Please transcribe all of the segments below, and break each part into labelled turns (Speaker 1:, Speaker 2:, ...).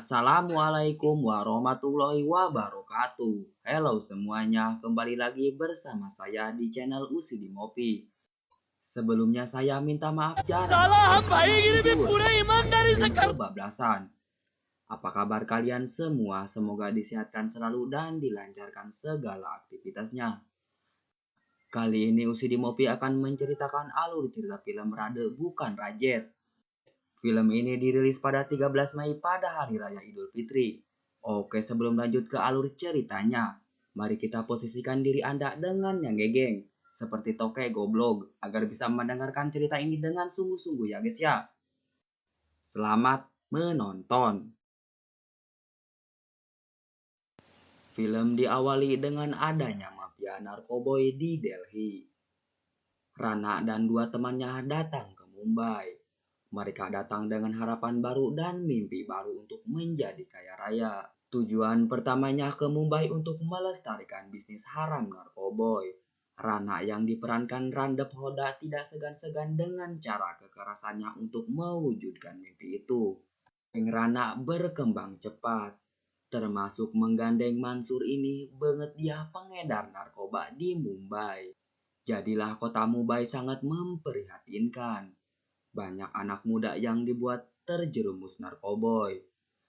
Speaker 1: Assalamualaikum warahmatullahi wabarakatuh. Halo semuanya, kembali lagi bersama saya di channel UCD Mopi. Sebelumnya saya minta maaf jarang karena jujur saya sering kebablasan. Apa kabar kalian semua? Semoga disehatkan selalu dan dilancarkan segala aktivitasnya. Kali ini UCD Mopi akan menceritakan alur cerita film Rade Bukan Rajet. Film ini dirilis pada 13 Mei pada Hari Raya Idul Fitri. Oke, sebelum lanjut ke alur ceritanya, mari kita posisikan diri Anda dengan yang gegeng, seperti toke goblok, agar bisa mendengarkan cerita ini dengan sungguh-sungguh ya guys ya. Selamat menonton. Film diawali dengan adanya mafia narkoboy di Delhi. Rana dan dua temannya datang ke Mumbai. Mereka datang dengan harapan baru dan mimpi baru untuk menjadi kaya raya. Tujuan pertamanya ke Mumbai untuk melestarikan bisnis haram narkoboy. Rana yang diperankan Randep Hoda tidak segan-segan dengan cara kekerasannya untuk mewujudkan mimpi itu. Rana berkembang cepat, termasuk menggandeng Mansur ini banget dia pengedar narkoba di Mumbai. Jadilah kota Mumbai sangat memprihatinkan. Banyak anak muda yang dibuat terjerumus narkoboy,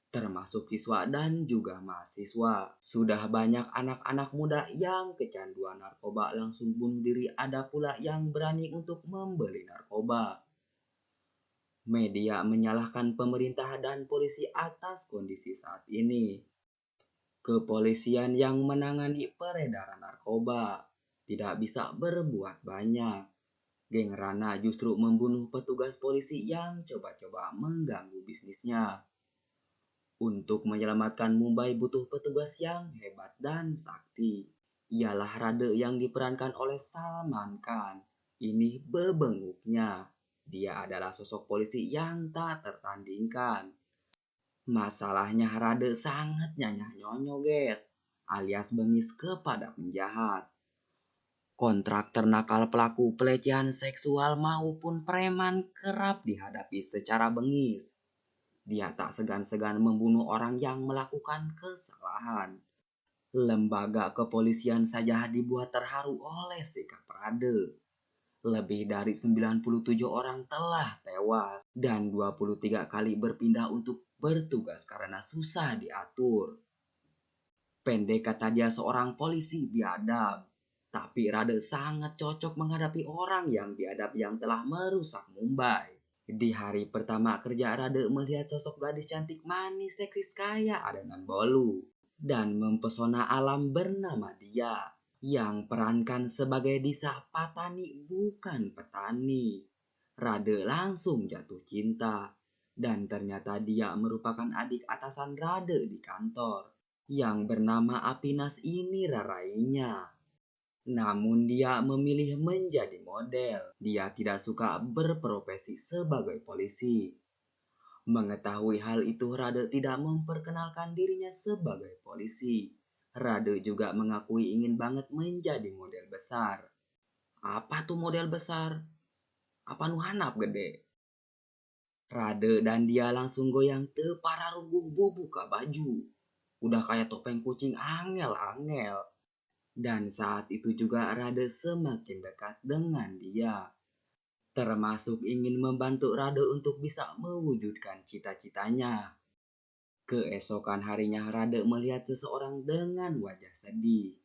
Speaker 1: termasuk siswa dan juga mahasiswa. Sudah banyak anak-anak muda yang kecanduan narkoba langsung bunuh diri, ada pula yang berani untuk membeli narkoba. Media menyalahkan pemerintah dan polisi atas kondisi saat ini. Kepolisian yang menangani peredaran narkoba tidak bisa berbuat banyak. Geng Rana justru membunuh petugas polisi yang coba-coba mengganggu bisnisnya. Untuk menyelamatkan Mumbai butuh petugas yang hebat dan sakti. Ialah Rade yang diperankan oleh Salman Khan. Ini bebenguknya. Dia adalah sosok polisi yang tak tertandingkan. Masalahnya Rade sangat nyanyah-nyonyo guys, alias bengis kepada penjahat. Kontraktor nakal, pelaku pelecehan seksual maupun preman kerap dihadapi secara bengis. Dia tak segan-segan membunuh orang yang melakukan kesalahan. Lembaga kepolisian saja dibuat terharu oleh sikap Rade. Lebih dari 97 orang telah tewas dan 23 kali berpindah untuk bertugas karena susah diatur. Pendek kata dia seorang polisi biadab. Tapi Rade sangat cocok menghadapi orang yang biadab yang telah merusak Mumbai. Di hari pertama kerja Rade melihat sosok gadis cantik manis seksis kaya adonan bolu dan mempesona alam bernama Dia, yang perankan sebagai Disa Patani bukan petani. Rade langsung jatuh cinta dan ternyata Dia merupakan adik atasan Rade di kantor yang bernama Apinas ini rarainya. Namun dia memilih menjadi model. Dia tidak suka berprofesi sebagai polisi. Mengetahui hal itu, Rade tidak memperkenalkan dirinya sebagai polisi. Rade juga mengakui ingin banget menjadi model besar. Apa tuh model besar? Apa nu hanap gede? Rade dan dia langsung goyang tepararungguh buka baju. Udah kayak topeng kucing angel-angel. Dan saat itu juga Rade semakin dekat dengan dia. Termasuk ingin membantu Rade untuk bisa mewujudkan cita-citanya. Keesokan harinya Rade melihat seseorang dengan wajah sedih.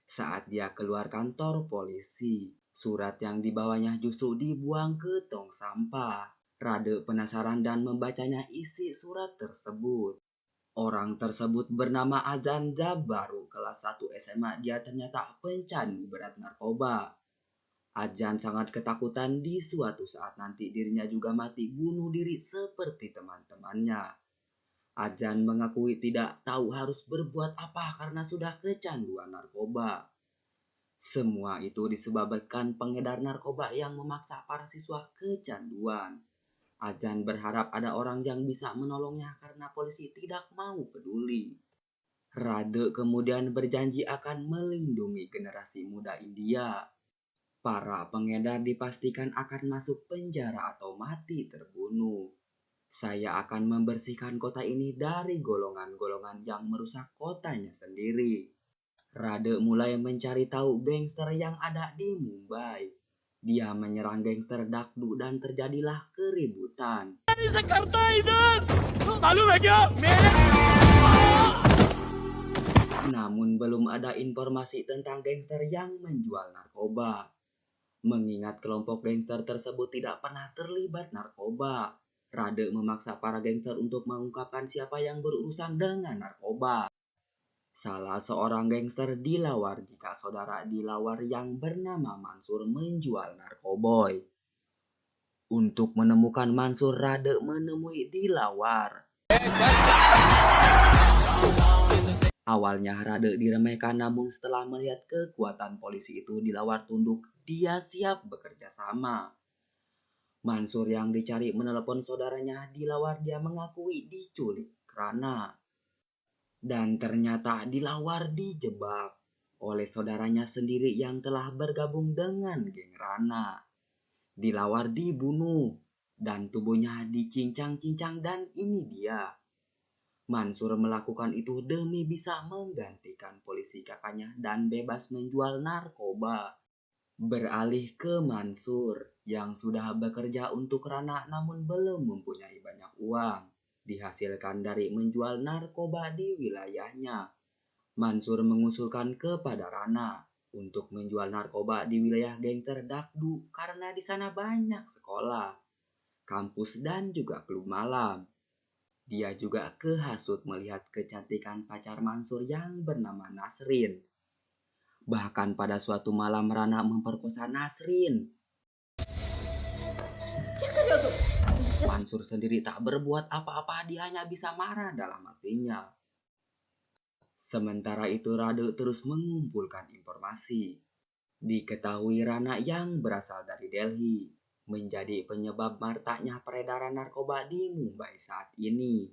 Speaker 1: Saat dia keluar kantor polisi, surat yang dibawanya justru dibuang ke tong sampah. Rade penasaran dan membacanya isi surat tersebut. Orang tersebut bernama Adzan Baru kelas 1 SMA. Dia ternyata pencandu berat narkoba. Adzan sangat ketakutan di suatu saat nanti dirinya juga mati bunuh diri seperti teman-temannya. Adzan mengakui tidak tahu harus berbuat apa karena sudah kecanduan narkoba. Semua itu disebabkan pengedar narkoba yang memaksa para siswa kecanduan. Adzan berharap ada orang yang bisa menolongnya karena polisi tidak mau peduli. Rade kemudian berjanji akan melindungi generasi muda India. Para pengedar dipastikan akan masuk penjara atau mati terbunuh. Saya akan membersihkan kota ini dari golongan-golongan yang merusak kotanya sendiri. Rade mulai mencari tahu gangster yang ada di Mumbai. Dia menyerang gangster Dakdu dan terjadilah keributan. Namun belum ada informasi tentang gangster yang menjual narkoba. Mengingat kelompok gangster tersebut tidak pernah terlibat narkoba, Rade memaksa para gangster untuk mengungkapkan siapa yang berurusan dengan narkoba. Salah seorang gangster dilawar jika saudara dilawar yang bernama Mansur menjual narkoboy. Untuk menemukan Mansur, Rade menemui dilawar. Awalnya Rade diremehkan, namun setelah melihat kekuatan polisi itu dilawar tunduk, dia siap bekerja sama. Mansur yang dicari menelepon saudaranya dilawar, dia mengakui diculik Rana. Dan ternyata dilawar dijebak oleh saudaranya sendiri yang telah bergabung dengan geng Rana. Dilawar dibunuh dan tubuhnya dicincang-cincang, dan ini dia. Mansur melakukan itu demi bisa menggantikan polisi kakaknya dan bebas menjual narkoba. Beralih ke Mansur yang sudah bekerja untuk Rana namun belum mempunyai banyak uang dihasilkan dari menjual narkoba di wilayahnya. Mansur mengusulkan kepada Rana untuk menjual narkoba di wilayah gangster Dakdu karena di sana banyak sekolah, kampus dan juga klub malam. Dia juga kehasut melihat kecantikan pacar Mansur yang bernama Nasrin. Bahkan pada suatu malam Rana memperkosa Nasrin. Mansur sendiri tak berbuat apa-apa, dia hanya bisa marah dalam hatinya. Sementara itu Rade terus mengumpulkan informasi. Diketahui Rana yang berasal dari Delhi menjadi penyebab maraknya peredaran narkoba di Mumbai saat ini.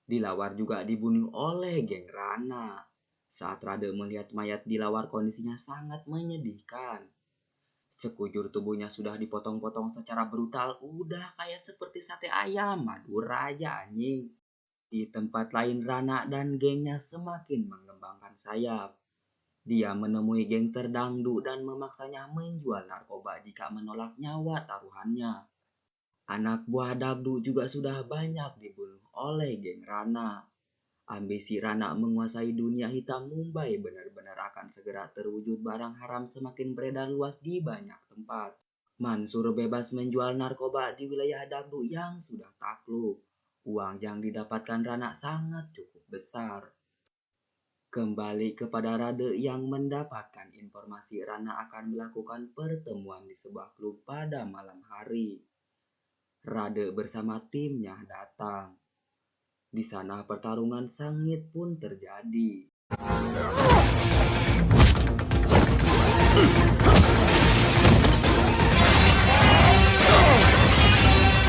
Speaker 1: Dilawar juga dibunuh oleh geng Rana. Saat Rade melihat mayat dilawar, kondisinya sangat menyedihkan. Sekujur tubuhnya sudah dipotong-potong secara brutal, udah kayak seperti sate ayam Madura aja anjing. Di tempat lain Rana dan gengnya semakin mengembangkan sayap. Dia menemui gangster dangdu dan memaksanya menjual narkoba jika menolak nyawa taruhannya. Anak buah Dagdu juga sudah banyak dibunuh oleh geng Rana. Ambisi Rana menguasai dunia hitam Mumbai benar-benar akan segera terwujud. Barang haram semakin beredar luas di banyak tempat. Mansur bebas menjual narkoba di wilayah Dagdu yang sudah takluk. Uang yang didapatkan Rana sangat cukup besar. Kembali kepada Rade yang mendapatkan informasi Rana akan melakukan pertemuan di sebuah klub pada malam hari. Rade bersama timnya datang. Di sana pertarungan sengit pun terjadi.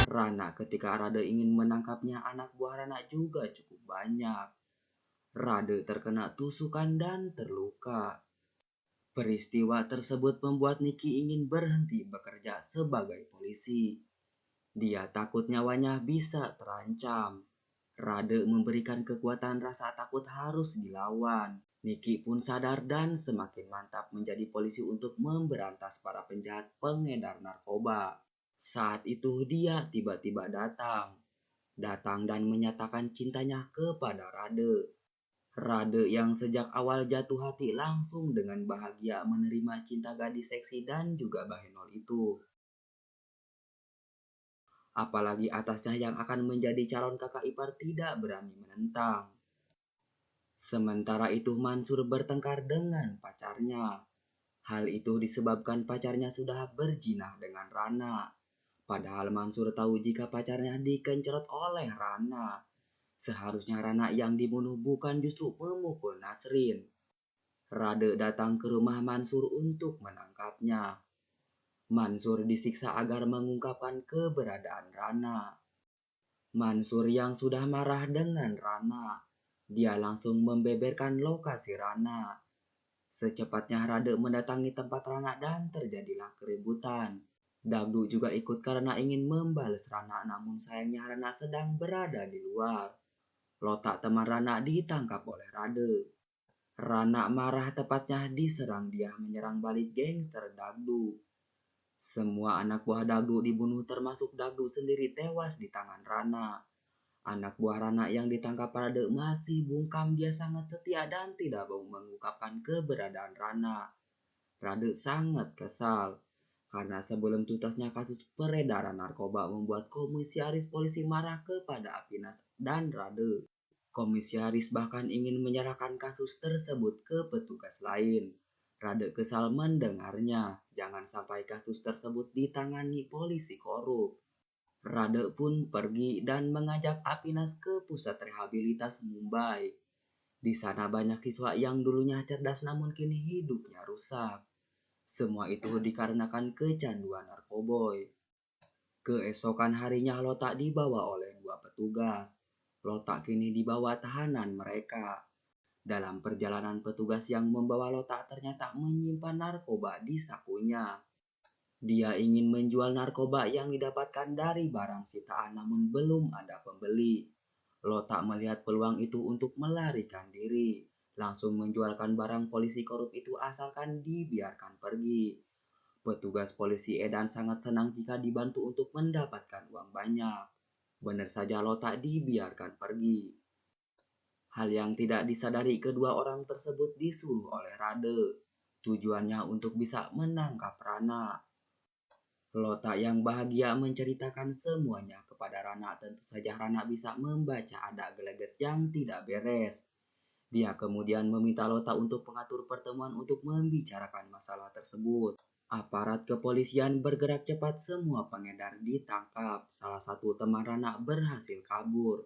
Speaker 1: Rana ketika Rade ingin menangkapnya, anak buah Rana juga cukup banyak. Rade terkena tusukan dan terluka. Peristiwa tersebut membuat Niki ingin berhenti bekerja sebagai polisi. Dia takut nyawanya bisa terancam. Rade memberikan kekuatan, rasa takut harus dilawan. Niki pun sadar dan semakin mantap menjadi polisi untuk memberantas para penjahat pengedar narkoba. Saat itu dia tiba-tiba datang dan menyatakan cintanya kepada Rade. Rade yang sejak awal jatuh hati langsung dengan bahagia menerima cinta gadis seksi dan juga Bahenol itu. Apalagi atasnya yang akan menjadi calon kakak ipar tidak berani menentang. Sementara itu Mansur bertengkar dengan pacarnya. Hal itu disebabkan pacarnya sudah berjinah dengan Rana. Padahal Mansur tahu jika pacarnya dikencerot oleh Rana. Seharusnya Rana yang dibunuh, bukan justru memukul Nasrin. Rade datang ke rumah Mansur untuk menangkapnya. Mansur disiksa agar mengungkapkan keberadaan Rana. Mansur yang sudah marah dengan Rana, dia langsung membeberkan lokasi Rana. Secepatnya Rade mendatangi tempat Rana dan terjadilah keributan. Dagdu juga ikut karena ingin membalas Rana, namun sayangnya Rana sedang berada di luar. Lotak teman Rana ditangkap oleh Rade. Rana marah, tepatnya diserang, dia menyerang balik gangster Dagdu. Semua anak buah Dagdu dibunuh, termasuk Dagdu sendiri tewas di tangan Rana. Anak buah Rana yang ditangkap Rade masih bungkam, dia sangat setia dan tidak mau mengungkapkan keberadaan Rana. Rade sangat kesal karena sebelum tuntasnya kasus peredaran narkoba membuat komisaris polisi marah kepada Apinas dan Rade. Komisaris bahkan ingin menyerahkan kasus tersebut ke petugas lain. Rade kesal mendengarnya, jangan sampai kasus tersebut ditangani polisi korup. Rade pun pergi dan mengajak Apinas ke pusat rehabilitas Mumbai. Di sana banyak siswa yang dulunya cerdas namun kini hidupnya rusak. Semua itu dikarenakan kecanduan narkoboy. Keesokan harinya Lotak dibawa oleh dua petugas. Lotak kini dibawa tahanan mereka. Dalam perjalanan, petugas yang membawa Lotak ternyata menyimpan narkoba di sakunya. Dia ingin menjual narkoba yang didapatkan dari barang sitaan namun belum ada pembeli. Lotak melihat peluang itu untuk melarikan diri. Langsung menjualkan barang polisi korup itu asalkan dibiarkan pergi. Petugas polisi Edan sangat senang jika dibantu untuk mendapatkan uang banyak. Benar saja Lotak dibiarkan pergi. Hal yang tidak disadari kedua orang tersebut disuruh oleh Rade. Tujuannya untuk bisa menangkap Rana. Lotak yang bahagia menceritakan semuanya kepada Rana. Tentu saja Rana bisa membaca ada geleget yang tidak beres. Dia kemudian meminta Lotak untuk mengatur pertemuan untuk membicarakan masalah tersebut. Aparat kepolisian bergerak cepat, semua pengedar ditangkap. Salah satu teman Rana berhasil kabur.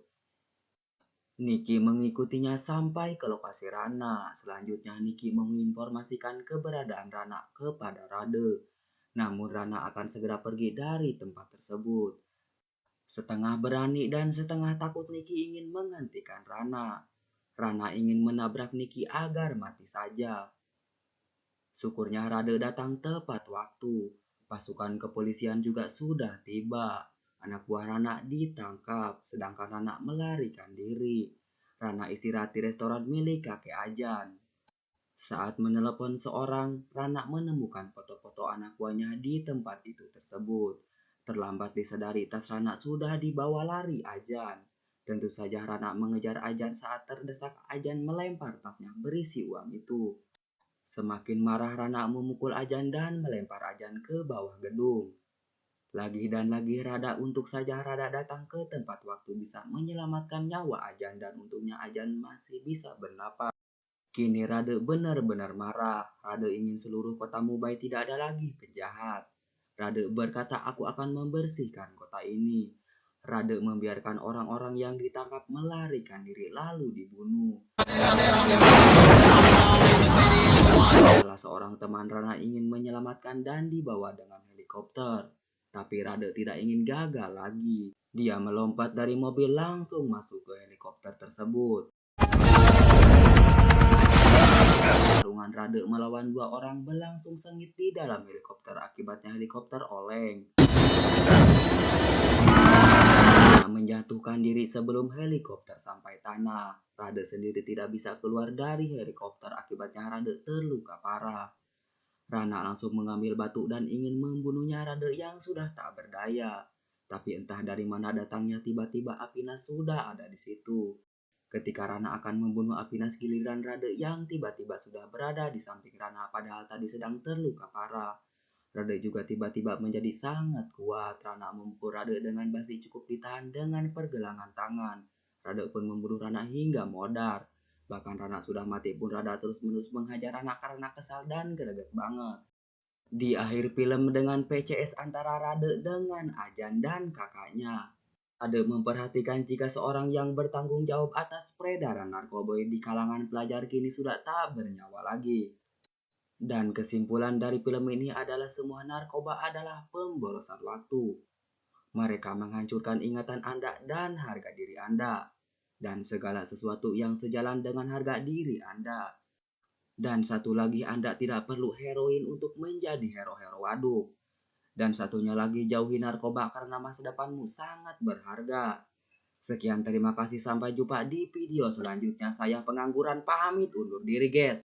Speaker 1: Niki mengikutinya sampai ke lokasi Rana. Selanjutnya Niki menginformasikan keberadaan Rana kepada Rade. Namun Rana akan segera pergi dari tempat tersebut. Setengah berani dan setengah takut Niki ingin menghentikan Rana. Rana ingin menabrak Niki agar mati saja. Syukurnya Rade datang tepat waktu. Pasukan kepolisian juga sudah tiba. Anak buah Rana ditangkap, sedangkan Rana melarikan diri. Rana istirahat di restoran milik kakek Ajan. Saat menelepon seorang, Rana menemukan foto-foto anak buahnya di tempat itu tersebut. Terlambat disadari tas Rana sudah dibawa lari Ajan. Tentu saja Rana mengejar Ajan, saat terdesak Ajan melempar tasnya berisi uang itu. Semakin marah Rana memukul Ajan dan melempar Ajan ke bawah gedung. Lagi dan lagi Rada, untuk saja Rada datang ke tempat waktu bisa menyelamatkan nyawa Ajan, dan untungnya Ajan masih bisa bernapas. Kini Rade benar-benar marah. Rade ingin seluruh kota Mumbai tidak ada lagi penjahat. Rade berkata, aku akan membersihkan kota ini. Rade membiarkan orang-orang yang ditangkap melarikan diri lalu dibunuh. Salah seorang teman Rana ingin menyelamatkan dan dibawa dengan helikopter. Tapi Rade tidak ingin gagal lagi. Dia melompat dari mobil langsung masuk ke helikopter tersebut. Pertarungan Rade melawan dua orang berlangsung sengit di dalam helikopter, akibatnya helikopter oleng. Menjatuhkan diri sebelum helikopter sampai tanah. Rade sendiri tidak bisa keluar dari helikopter, akibatnya Rade terluka parah. Rana langsung mengambil batu dan ingin membunuhnya Rade yang sudah tak berdaya. Tapi entah dari mana datangnya, tiba-tiba Apinas sudah ada di situ. Ketika Rana akan membunuh Apinas, giliran Rade yang tiba-tiba sudah berada di samping Rana padahal tadi sedang terluka parah. Rade juga tiba-tiba menjadi sangat kuat. Rana memukul Rade dengan besi cukup ditahan dengan pergelangan tangan. Rade pun membunuh Rana hingga modar. Bahkan Rana sudah mati pun Rada terus-menerus menghajar Rana karena kesal dan greget banget. Di akhir film dengan PCS antara Rade dengan Ajan dan kakaknya. Rade memperhatikan jika seorang yang bertanggung jawab atas peredaran narkoba di kalangan pelajar kini sudah tak bernyawa lagi. Dan kesimpulan dari film ini adalah semua narkoba adalah pemborosan waktu. Mereka menghancurkan ingatan Anda dan harga diri Anda. Dan segala sesuatu yang sejalan dengan harga diri Anda. Dan satu lagi, Anda tidak perlu heroin untuk menjadi hero-hero waduk. Dan satunya lagi, jauhi narkoba karena masa depanmu sangat berharga. Sekian, terima kasih, sampai jumpa di video selanjutnya. Saya Pengangguran pamit undur diri, guys.